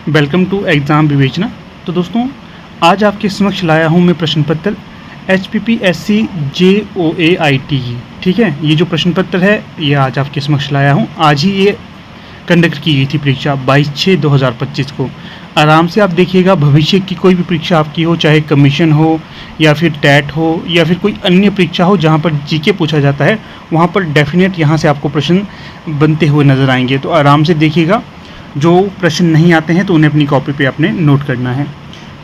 Welcome to exam विवेचना। तो दोस्तों, आज आपके समक्ष लाया हूं मैं प्रश्न पत्र HPPSC JOAIT की। ठीक है, ये जो प्रश्न पत्र है ये आज आपके समक्ष लाया हूं। आज ही ये कंडक्ट की गई थी परीक्षा 22/6/2025 को। आराम से आप देखिएगा, भविष्य की कोई भी परीक्षा आपकी हो, चाहे कमीशन हो या फिर टैट हो या फिर कोई अन्य परीक्षा हो जहाँ पर जीके पूछा जाता है, वहाँ पर डेफिनेट यहाँ से आपको प्रश्न बनते हुए नजर आएंगे। तो आराम से देखिएगा, जो प्रश्न नहीं आते हैं तो उन्हें अपनी कॉपी पे आपने नोट करना है।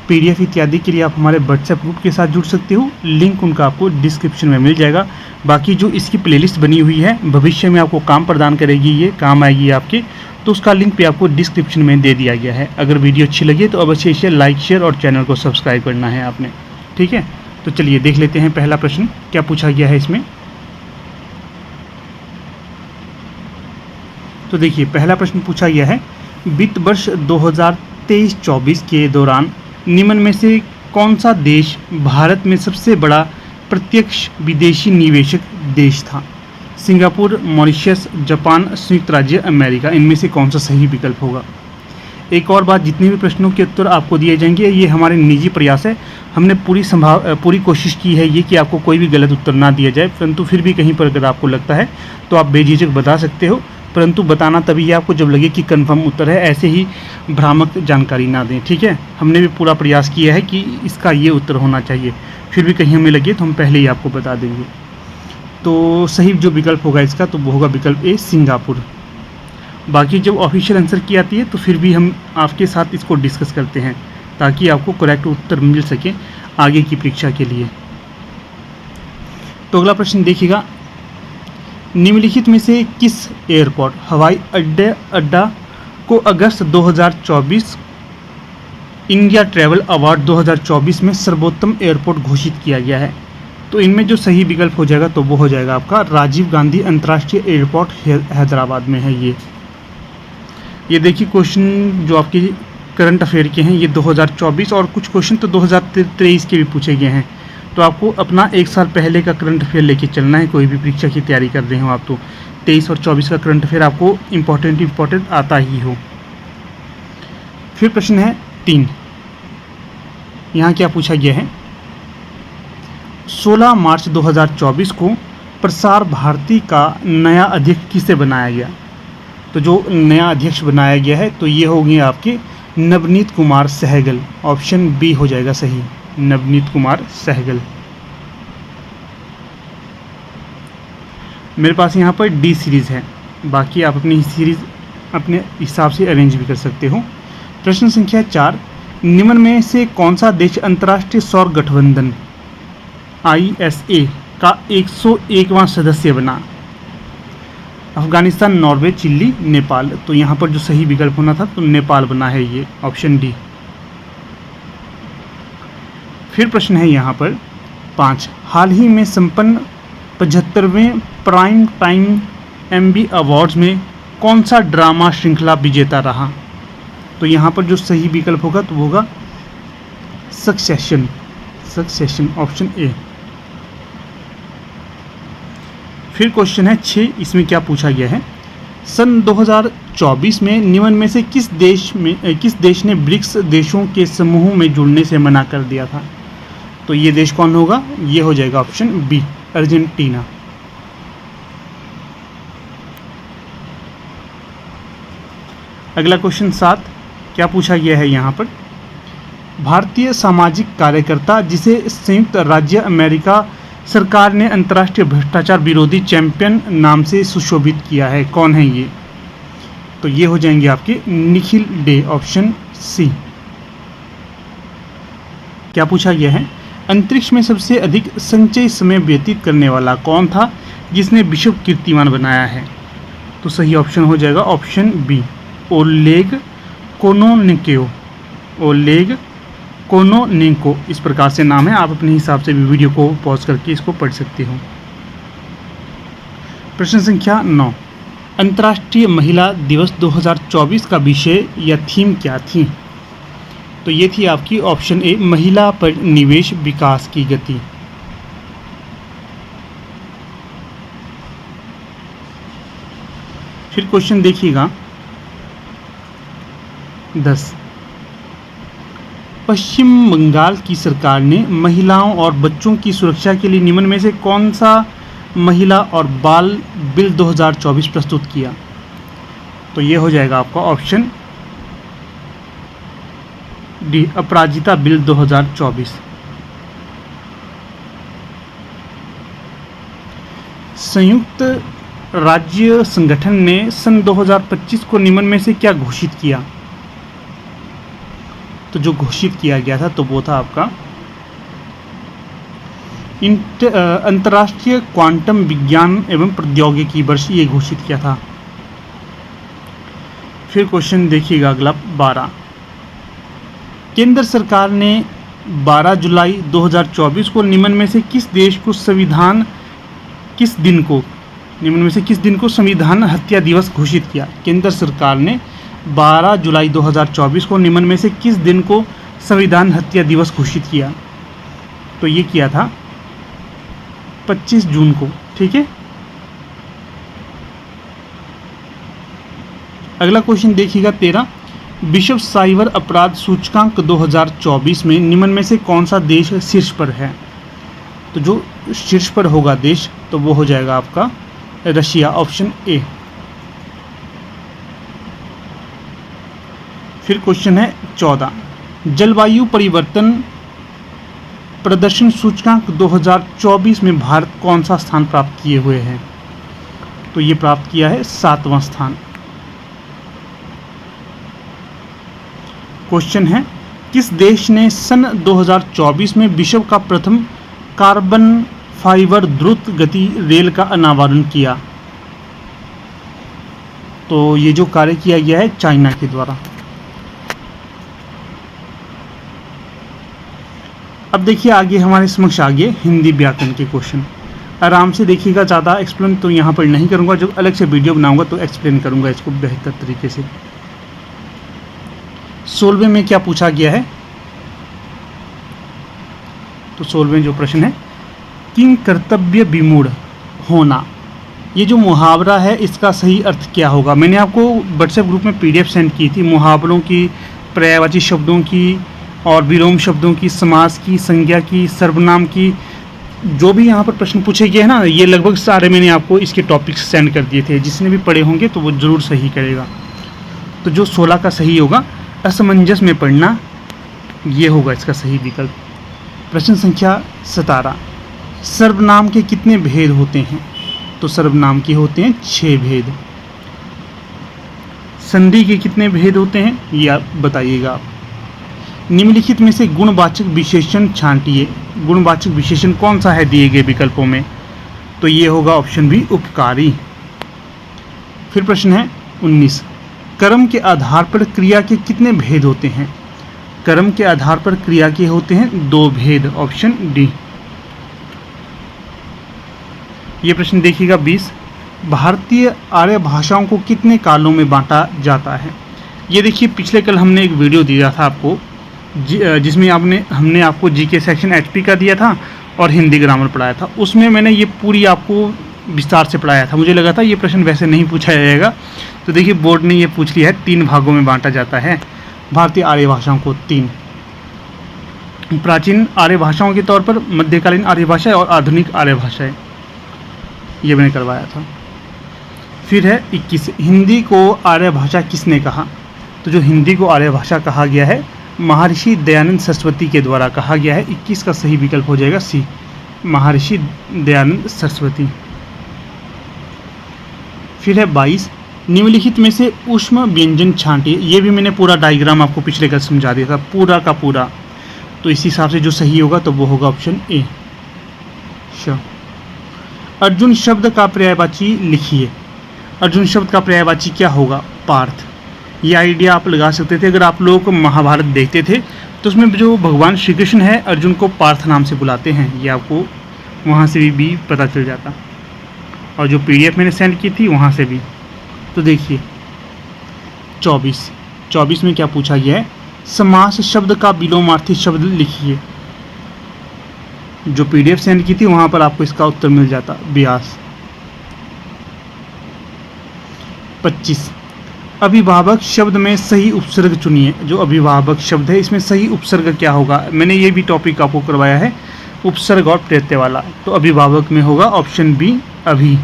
PDF इत्यादि के लिए आप हमारे व्हाट्सएप ग्रुप के साथ जुड़ सकते हो, लिंक उनका आपको डिस्क्रिप्शन में मिल जाएगा। बाकी जो इसकी प्लेलिस्ट बनी हुई है, भविष्य में आपको काम प्रदान करेगी, ये काम आएगी आपके, तो उसका लिंक भी आपको डिस्क्रिप्शन में दे दिया गया है। अगर वीडियो अच्छी लगे तो अवश्य इसे लाइक, शेयर और चैनल को सब्सक्राइब करना है आपने। ठीक है, तो चलिए देख लेते हैं पहला प्रश्न क्या पूछा गया है इसमें। तो देखिए, पहला प्रश्न पूछा गया है, वित्त वर्ष 2023-24 के दौरान निम्न में से कौन सा देश भारत में सबसे बड़ा प्रत्यक्ष विदेशी निवेशक देश था? सिंगापुर, मॉरिशस, जापान, संयुक्त राज्य अमेरिका, इनमें से कौन सा सही विकल्प होगा? एक और बात, जितने भी प्रश्नों के उत्तर आपको दिए जाएंगे ये हमारे निजी प्रयास है। हमने पूरी कोशिश की है ये कि आपको कोई भी गलत उत्तर ना दिया जाए, परंतु फिर भी कहीं पर अगर आपको लगता है तो आप बेझिझक बता सकते हो, परंतु बताना तभी है आपको जब लगे कि कंफर्म उत्तर है। ऐसे ही भ्रामक जानकारी ना दें। ठीक है, हमने भी पूरा प्रयास किया है कि इसका ये उत्तर होना चाहिए, फिर भी कहीं हमें लगे तो हम पहले ही आपको बता देंगे। तो सही जो विकल्प होगा इसका, तो वो होगा विकल्प ए, सिंगापुर। बाकी जब ऑफिशियल आंसर की आती है तो फिर भी हम आपके साथ इसको डिस्कस करते हैं ताकि आपको करेक्ट उत्तर मिल सके आगे की परीक्षा के लिए। तो अगला प्रश्न देखिएगा, निम्नलिखित में से किस एयरपोर्ट हवाई अड्डा को अगस्त 2024 इंडिया ट्रैवल अवार्ड 2024 में सर्वोत्तम एयरपोर्ट घोषित किया गया है? तो इनमें जो सही विकल्प हो जाएगा तो वो हो जाएगा आपका राजीव गांधी अंतर्राष्ट्रीय एयरपोर्ट हैदराबाद में है ये देखिए, क्वेश्चन जो आपके करंट अफेयर के हैं ये 2024 और कुछ क्वेश्चन तो 2023 के भी पूछे गए हैं। तो आपको अपना एक साल पहले का करंट अफेयर लेके चलना है। कोई भी परीक्षा की तैयारी कर रहे हो आप, तो 23 और 24 का करंट अफेयर आपको इम्पोर्टेंट आता ही हो। फिर प्रश्न है 3, यहाँ क्या पूछा गया है, 16 मार्च 2024 को प्रसार भारती का नया अध्यक्ष किसे बनाया गया? तो जो नया अध्यक्ष बनाया गया है तो ये होंगे आपके नवनीत कुमार सहगल। ऑप्शन बी हो जाएगा सही, नवनीत कुमार सहगल। मेरे पास यहाँ पर डी सीरीज़ है, बाकी आप अपनी सीरीज़ अपने हिसाब से अरेंज भी कर सकते हो। प्रश्न संख्या 4, निम्न में से कौन सा देश अंतर्राष्ट्रीय सौर गठबंधन ISA का 101वां सदस्य बना? Afghanistan, Norway, Chile, Nepal. तो यहाँ पर जो सही विकल्प होना था तो नेपाल बना है ये, ऑप्शन डी। फिर प्रश्न है यहाँ पर 5, हाल ही में संपन्न 75वें प्राइम टाइम MB अवार्ड्स में कौन सा ड्रामा श्रृंखला विजेता रहा? तो यहाँ पर जो सही विकल्प होगा तो होगा सक्सेशन, ऑप्शन ए। फिर क्वेश्चन है 6, इसमें क्या पूछा गया है, सन 2024 में निम्न में से किस देश ने ब्रिक्स देशों के समूह में जुड़ने से मना कर दिया था? तो ये देश कौन होगा? ये हो जाएगा ऑप्शन बी, अर्जेंटीना। अगला क्वेश्चन 7, क्या पूछा गया है यहाँ पर, भारतीय सामाजिक कार्यकर्ता जिसे संयुक्त राज्य अमेरिका सरकार ने अंतर्राष्ट्रीय भ्रष्टाचार विरोधी चैंपियन नाम से सुशोभित किया है, कौन है ये? तो ये हो जाएंगे आपके निखिल डे, ऑप्शन सी। क्या पूछा गया है, अंतरिक्ष में सबसे अधिक संचयी समय व्यतीत करने वाला कौन था जिसने विश्व कीर्तिमान बनाया है? तो सही ऑप्शन हो जाएगा ऑप्शन बी, ओलेग कोनोनेंको, इस प्रकार से नाम है। आप अपने हिसाब से भी वीडियो को पॉज करके इसको पढ़ सकते हो। प्रश्न संख्या 9, अंतर्राष्ट्रीय महिला दिवस 2024 का विषय या थीम क्या थी? तो ये थी आपकी ऑप्शन ए, महिला पर निवेश विकास की गति। फिर क्वेश्चन देखिएगा 10, पश्चिम बंगाल की सरकार ने महिलाओं और बच्चों की सुरक्षा के लिए निम्न में से कौन सा महिला और बाल बिल 2024 प्रस्तुत किया? तो ये हो जाएगा आपका ऑप्शन डी, अपराजिता बिल 2024। संयुक्त राज्य संगठन ने सन 2025 को निम्न में से क्या घोषित किया? तो जो घोषित किया गया था तो वो था आपका अंतर्राष्ट्रीय क्वांटम विज्ञान एवं प्रौद्योगिकी वर्ष, ये घोषित किया था। फिर क्वेश्चन देखिएगा अगला 12। केंद्र सरकार ने 12 जुलाई 2024 को निम्न में से किस दिन को संविधान हत्या दिवस घोषित किया? केंद्र सरकार ने 12 जुलाई 2024 को निम्न में से किस दिन को संविधान हत्या दिवस घोषित किया? तो ये किया था 25 जून को। ठीक है, अगला क्वेश्चन देखिएगा 13। विश्व साइबर अपराध सूचकांक 2024 में निम्न में से कौन सा देश शीर्ष पर है? तो जो शीर्ष पर होगा देश तो वो हो जाएगा आपका रशिया, ऑप्शन ए। फिर क्वेश्चन है 14। जलवायु परिवर्तन प्रदर्शन सूचकांक 2024 में भारत कौन सा स्थान प्राप्त किए हुए है? तो ये प्राप्त किया है 7वां स्थान। क्वेश्चन है किस देश ने सन 2024 में विश्व का प्रथम कार्बन फाइबर द्रुत गति रेल का अनावरण किया? तो ये जो कार्य किया गया है चाइना के द्वारा। अब देखिए आगे हमारे समक्ष आगे हिंदी व्याकरण के क्वेश्चन, आराम से देखिएगा, ज़्यादा एक्सप्लेन तो यहाँ पर नहीं करूँगा, जो अलग से वीडियो बनाऊँगा तो एक्सप्लेन करूँगा इसको बेहतर तरीके से। 16वें में क्या पूछा गया है? तो 16वें जो प्रश्न है, किंग कर्तव्य विमूढ़ होना, ये जो मुहावरा है इसका सही अर्थ क्या होगा? मैंने आपको व्हाट्सएप ग्रुप में PDF सेंड की थी मुहावरों की, पर्यायवाची शब्दों की और विलोम शब्दों की, समास की, संज्ञा की, सर्वनाम की, जो भी यहाँ पर प्रश्न पूछे गए हैं ना, ये लगभग सारे मैंने आपको इसके टॉपिक्स सेंड कर दिए थे। जिसने भी पढ़े होंगे तो वो ज़रूर सही करेगा। तो जो 16 का सही होगा, असमंजस में पढ़ना, ये होगा इसका सही विकल्प। प्रश्न संख्या 17। सर्वनाम के कितने भेद होते हैं? तो सर्वनाम के होते हैं 6 भेद। संधि के कितने भेद होते हैं ये आप बताइएगा आप। निम्नलिखित में से गुणवाचक विशेषण छांटिए। गुणवाचक विशेषण कौन सा है दिए गए विकल्पों में? तो ये होगा ऑप्शन बी, उपकारी। फिर प्रश्न है 19। कर्म के आधार पर क्रिया के कितने भेद होते हैं? कर्म के आधार पर क्रिया के होते हैं 2 भेद, ऑप्शन डी। ये प्रश्न देखिएगा 20। भारतीय आर्य भाषाओं को कितने कालों में बांटा जाता है? ये देखिए पिछले कल हमने एक वीडियो दिया था आपको जिसमें हमने आपको जीके सेक्शन HP का दिया था और हिंदी ग्रामर पढ़ाया था। उसमें मैंने ये पूरी आपको विस्तार से पढ़ाया था। मुझे लगा था ये प्रश्न वैसे नहीं पूछा जाएगा, तो देखिए बोर्ड ने ये पूछ लिया है। 3 भागों में बांटा जाता है भारतीय आर्य भाषाओं को। 3 प्राचीन आर्य भाषाओं के तौर पर, मध्यकालीन आर्य भाषाएं और आधुनिक आर्य भाषाएं, ये मैंने करवाया था। फिर है 21। हिंदी को आर्य भाषा किसने कहा? तो जो हिंदी को आर्य भाषा कहा गया है महर्षि दयानंद सरस्वती के द्वारा कहा गया है। 21 का सही विकल्प हो जाएगा सी, महर्षि दयानंद सरस्वती। फिर है 22। निम्नलिखित में से ऊष्म व्यंजन छांटिए। ये भी मैंने पूरा डायग्राम आपको पिछले कल समझा दिया था, पूरा का पूरा। तो इस हिसाब से जो सही होगा तो वो होगा ऑप्शन ए। अर्जुन शब्द का पर्यायवाची लिखिए। अर्जुन शब्द का पर्यायवाची क्या होगा? पार्थ। ये आइडिया आप लगा सकते थे अगर आप लोग महाभारत देखते थे तो उसमें जो भगवान श्री कृष्ण है अर्जुन को पार्थ नाम से बुलाते हैं। ये आपको वहाँ से भी पता चल जाता, और जो PDF मैंने सेंड की थी वहाँ से भी। तो देखिए 24 में क्या पूछा गया है? समास शब्द का विलोमार्थी शब्द लिखिए। जो PDF सेंड की थी वहाँ पर आपको इसका उत्तर मिल जाता, व्यास। 25। अभिभावक शब्द में सही उपसर्ग चुनिए। जो अभिभावक शब्द है इसमें सही उपसर्ग क्या होगा, मैंने ये भी टॉपिक आपको करवाया है, उपसर्ग और प्रत्यय वाला। तो अभिभावक में होगा ऑप्शन बी अभी।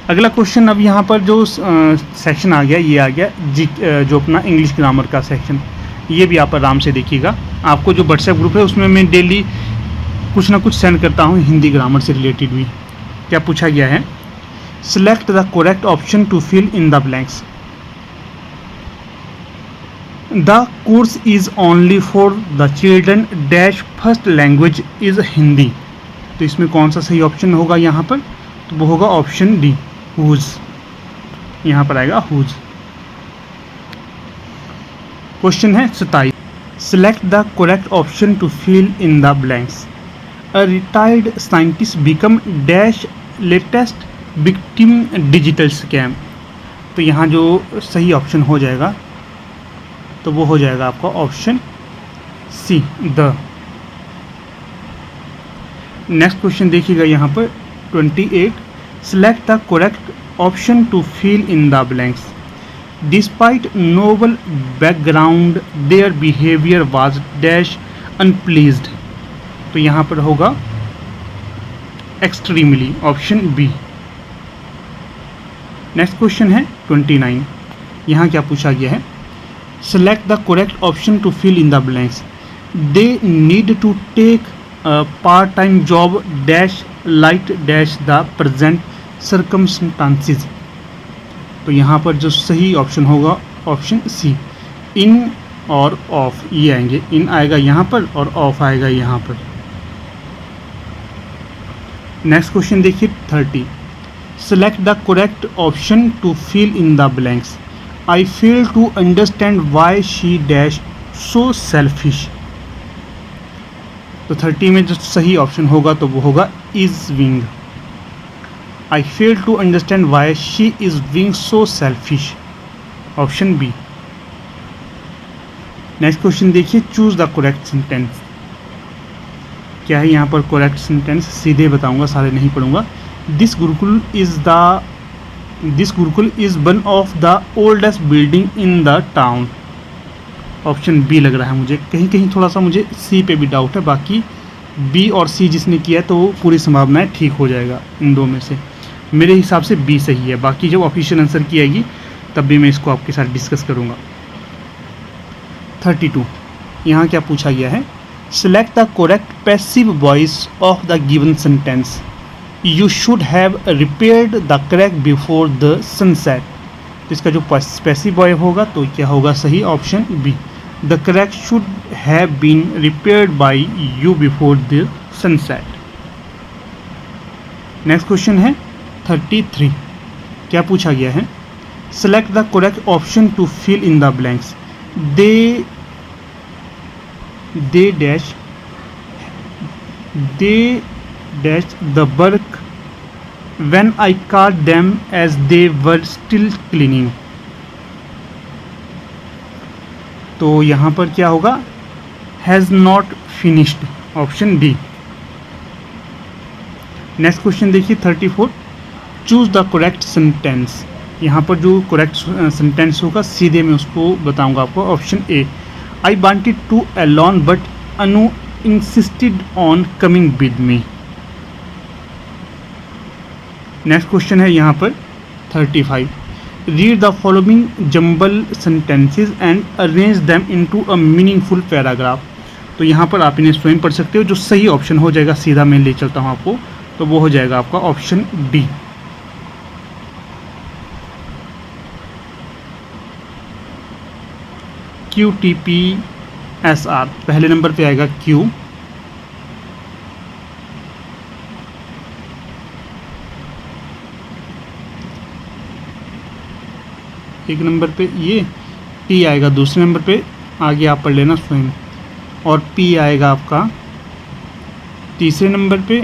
अगला क्वेश्चन, अब यहाँ पर जो सेक्शन आ गया ये आ गया जी, जो अपना इंग्लिश ग्रामर का सेक्शन, ये भी आप आराम से देखिएगा। आपको जो व्हाट्सएप ग्रुप है उसमें मैं डेली कुछ ना कुछ सेंड करता हूँ हिंदी ग्रामर से रिलेटेड भी। क्या पूछा गया है, select the correct option to fill in the blanks. The course is only for the children dash first language is Hindi. तो इसमें कौन सा सही ऑप्शन होगा यहाँ पर, तो वो होगा ऑप्शन डी हुज। यहाँ पर आएगा हुज। क्वेश्चन है 27, select the correct option to fill in the blanks. A retired scientist become dash latest victim digital scam. तो यहाँ जो सही ऑप्शन हो जाएगा तो वो हो जाएगा आपका option C the. Next question देखिएगा यहाँ पर 28, select the correct option to fill in the blanks. Despite noble background their behaviour was dash unpleased. तो यहाँ पर होगा extremely, option B. Next question है 29, यहाँ क्या पूछा गया है, select the correct option to fill in the blanks. They need to take part time job dash light dash the present circumstances. तो यहाँ पर जो सही ऑप्शन होगा ऑप्शन सी, इन और ऑफ, ये आएंगे, इन आएगा यहाँ पर और ऑफ आएगा यहाँ पर। नेक्स्ट क्वेश्चन देखिए 30, select the correct option to fill in the blanks. I fail to understand why she dash so selfish. तो 30 में जो सही ऑप्शन होगा तो वो होगा is being. I fail to understand why she is being so selfish, option B. Next question देखिए, choose the correct sentence. क्या है यहाँ पर करेक्ट सेंटेंस, सीधे बताऊंगा, सारे नहीं पढ़ूंगा। This Gurukul is one of the oldest building in the town. Option B लग रहा है मुझे, कहीं कहीं थोड़ा सा मुझे सी पे भी डाउट है, बाकी बी और सी जिसने किया है तो पूरी संभावना ठीक हो जाएगा इन दो में से। मेरे हिसाब से बी सही है, बाकी जब ऑफिशियल आंसर की आएगी तब भी मैं इसको आपके साथ डिस्कस करूँगा। 32, यहाँ क्या पूछा गया है, select the correct passive voice of the given sentence. You should have repaired the crack before the sunset. तो इसका जो पैसिव वॉइस होगा तो क्या होगा सही, option B, the crack should have been repaired by you before the sunset. Next question है 33, क्या पूछा गया है, select the correct option to fill in the blanks. they dash the work when I caught them as they were still cleaning। तो यहाँ पर क्या होगा, has not finished, option D. Next question देखिए 34, चूज द करेक्ट सेंटेंस। यहाँ पर जो correct sentence होगा सीधे मैं उसको बताऊंगा आपको, option A, I wanted to alone but Anu insisted on coming with me। Next question है यहाँ पर 35, read the following jumbled sentences and arrange them into a meaningful paragraph. तो यहाँ पर आप इन्हें स्वयं पढ़ सकते हो, जो सही ऑप्शन हो जाएगा सीधा मैं ले चलता हूँ आपको, तो वो हो जाएगा आपका ऑप्शन डी। QTPSR, पहले नंबर पे आएगा Q, एक नंबर पे ये T आएगा, दूसरे नंबर पे आगे आप पढ़ लेना स्वयं, और P आएगा आपका तीसरे नंबर पे,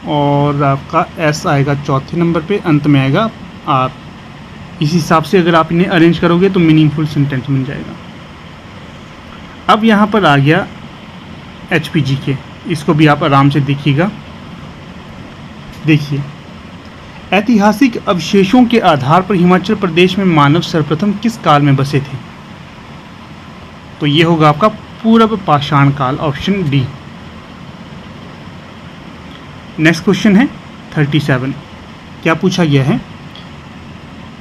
और आपका S आएगा चौथे नंबर पे, अंत में आएगा R। इस हिसाब से अगर आप इन्हें अरेंज करोगे तो मीनिंगफुल सेंटेंस बन जाएगा। अब यहाँ पर आ गया HPG के, इसको भी आप आराम से देखिएगा। देखिए, ऐतिहासिक अवशेषों के आधार पर हिमाचल प्रदेश में मानव सर्वप्रथम किस काल में बसे थे? तो ये होगा आपका पूर्व पाषाण काल, ऑप्शन डी। नेक्स्ट क्वेश्चन है 37। क्या पूछा गया है?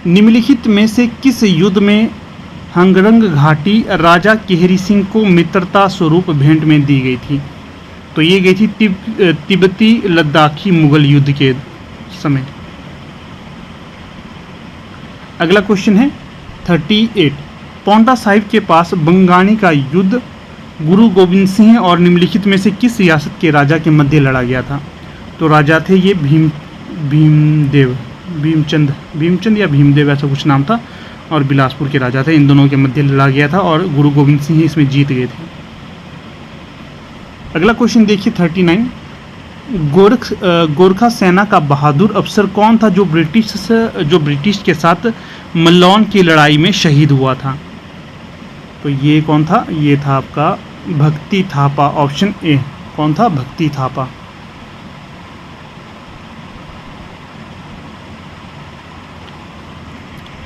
निम्नलिखित में से किस युद्ध में हंगरंग घाटी राजा केहरी सिंह को मित्रता स्वरूप भेंट में दी गई थी? तो ये गई थी तिब्बती लद्दाखी मुगल युद्ध के समय। अगला क्वेश्चन है 38। पांवटा साहिब के पास बंगानी का युद्ध गुरु गोविंद सिंह और निम्नलिखित में से किस रियासत के राजा के मध्य लड़ा गया था? तो राजा थे ये भीमचंद या भीमदेव, ऐसा कुछ नाम था, और बिलासपुर के राजा थे। इन दोनों के मध्य लड़ा गया था और गुरु गोविंद सिंह इसमें जीत गए थे। अगला क्वेश्चन देखिए 39। गोरखा सेना का बहादुर अफसर कौन था जो ब्रिटिश के साथ मल्लौन की लड़ाई में शहीद हुआ था? तो ये कौन था? ये था आपका भक्ति थापा, ऑप्शन ए। कौन था? भक्ति थापा।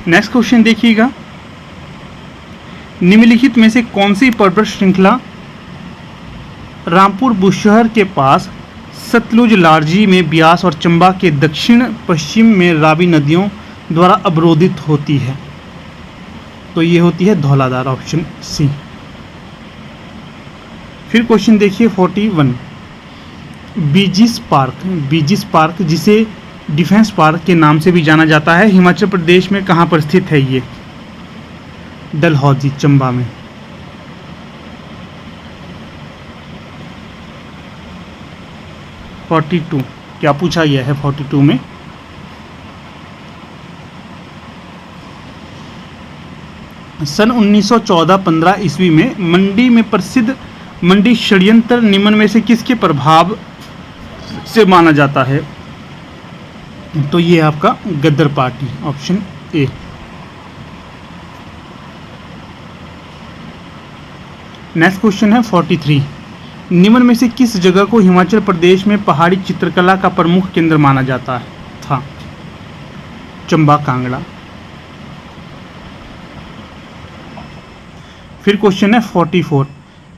नेक्स्ट क्वेश्चन देखिएगा। निम्नलिखित में से कौन सी पर्वत श्रृंखला रामपुर बुशहर के पास सतलुज, लारजी में ब्यास और चंबा के दक्षिण पश्चिम में रावी नदियों द्वारा अवरोधित होती है? तो ये होती है धौलाधार, ऑप्शन सी। फिर क्वेश्चन देखिए 41। बीजिस पार्क जिसे डिफेंस पार्क के नाम से भी जाना जाता है, हिमाचल प्रदेश में कहाँ पर स्थित है? ये डलहौजी, चंबा में। क्या पूछा गया है 42 में? सन 1914-15 ईस्वी में मंडी में प्रसिद्ध मंडी षड्यंत्र निम्न में से किसके प्रभाव से माना जाता है? तो ये आपका Ghadar Party, option A. Next question है 43। निम्न में से किस जगह को हिमाचल प्रदेश में पहाड़ी चित्रकला का प्रमुख केंद्र माना जाता था? चंबा, कांगड़ा। फिर क्वेश्चन है 44।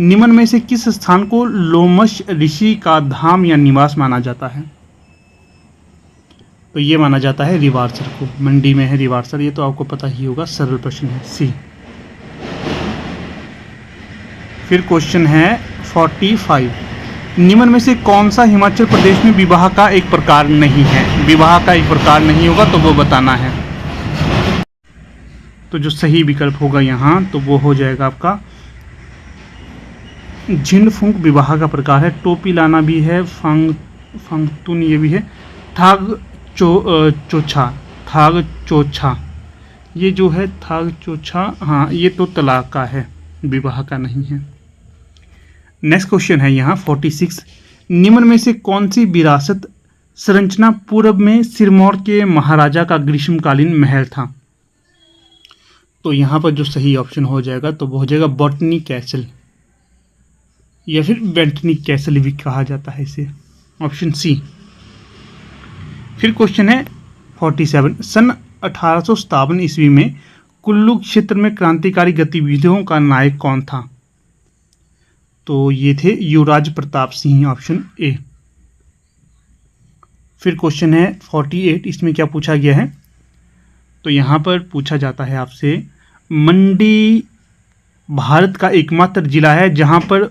निम्न में से किस स्थान को लोमश ऋषि का धाम या निवास माना जाता है? तो ये माना जाता है रिवारसर को। मंडी में है रिवारसर, ये तो आपको पता ही होगा, सरल प्रश्न है, सी। फिर क्वेश्चन है 45। निम्न में से कौन सा हिमाचल प्रदेश में विवाह का एक प्रकार नहीं है? विवाह का एक प्रकार नहीं होगा तो वो बताना है। तो जो सही विकल्प होगा यहाँ, तो वो हो जाएगा आपका झिंड फूंक विवाह का प्रकार है। टोपी लाना भी है, फांगतुन ये भी है। थाग चोछा, ये जो है थाग चोछा, हाँ ये तो तलाक का है, विवाह का नहीं है। नेक्स्ट क्वेश्चन है यहाँ 46। निम्न में से कौन सी विरासत संरचना पूर्व में सिरमौर के महाराजा का ग्रीष्मकालीन महल था? तो यहाँ पर जो सही ऑप्शन हो जाएगा तो वो हो जाएगा बॉटनी कैसल, या फिर बेंटनी कैसल भी कहा जाता है इसे, ऑप्शन सी। फिर क्वेश्चन है 47। सन 1857 ईस्वी में कुल्लू क्षेत्र में क्रांतिकारी गतिविधियों का नायक कौन था? तो ये थे युवराज प्रताप सिंह, ऑप्शन ए। फिर क्वेश्चन है 48। इसमें क्या पूछा गया है? तो यहाँ पर पूछा जाता है आपसे, मंडी भारत का एकमात्र जिला है जहाँ पर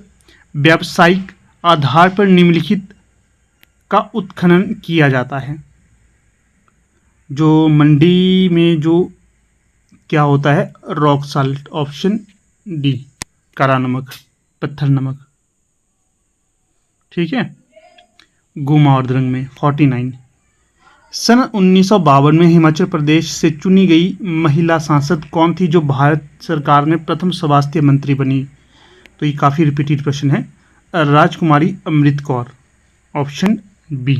व्यावसायिक आधार पर निम्नलिखित का उत्खनन किया जाता है। जो मंडी में जो क्या होता है, रॉक साल्ट, ऑप्शन डी, काला नमक, पत्थर नमक, ठीक है, गुमा और द्रंग में। 49। सन 1952 में हिमाचल प्रदेश से चुनी गई महिला सांसद कौन थी जो भारत सरकार में प्रथम स्वास्थ्य मंत्री बनी? तो ये काफ़ी रिपीटेड प्रश्न है। राजकुमारी Amrit Kaur, option B.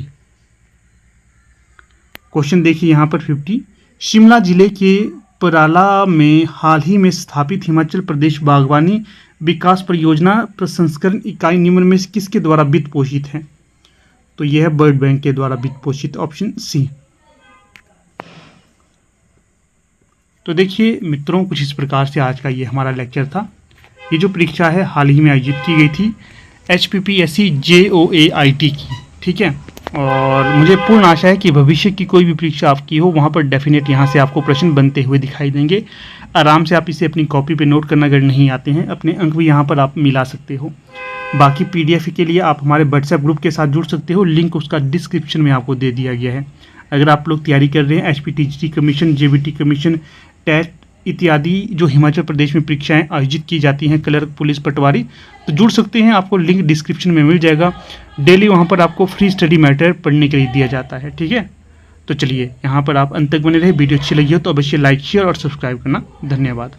Question देखिए यहाँ पर 50। शिमला जिले के पराला में हाल ही में स्थापित हिमाचल प्रदेश बागवानी विकास परियोजना प्रसंस्करण इकाई निम्न में से किसके द्वारा वित्त पोषित है? तो यह है वर्ल्ड बैंक के द्वारा वित्त पोषित, ऑप्शन सी। तो देखिए मित्रों, कुछ इस प्रकार से आज का ये हमारा लेक्चर था। ये जो परीक्षा है हाल ही में आयोजित की गई थी HPPSC JOAIT की, ठीक है। और मुझे पूर्ण आशा है कि भविष्य की कोई भी परीक्षा आपकी हो वहाँ पर डेफिनेट यहाँ से आपको प्रश्न बनते हुए दिखाई देंगे। आराम से आप इसे अपनी कॉपी पे नोट करना, अगर नहीं आते हैं अपने अंक भी यहाँ पर आप मिला सकते हो। बाकी PDF के लिए आप हमारे व्हाट्सएप ग्रुप के साथ जुड़ सकते हो, लिंक उसका डिस्क्रिप्शन में आपको दे दिया गया है। अगर आप लोग तैयारी कर रहे हैं HPTGT commission, JBT commission, TET इत्यादि जो हिमाचल प्रदेश में परीक्षाएं आयोजित की जाती हैं, क्लर्क, पुलिस, पटवारी, तो जुड़ सकते हैं। आपको लिंक डिस्क्रिप्शन में मिल जाएगा। डेली वहाँ पर आपको फ्री स्टडी मैटर पढ़ने के लिए दिया जाता है, ठीक है। तो चलिए यहाँ पर आप अंत तक बने रहे। वीडियो अच्छी लगी हो तो अवश्य लाइक, शेयर और सब्सक्राइब करना। धन्यवाद।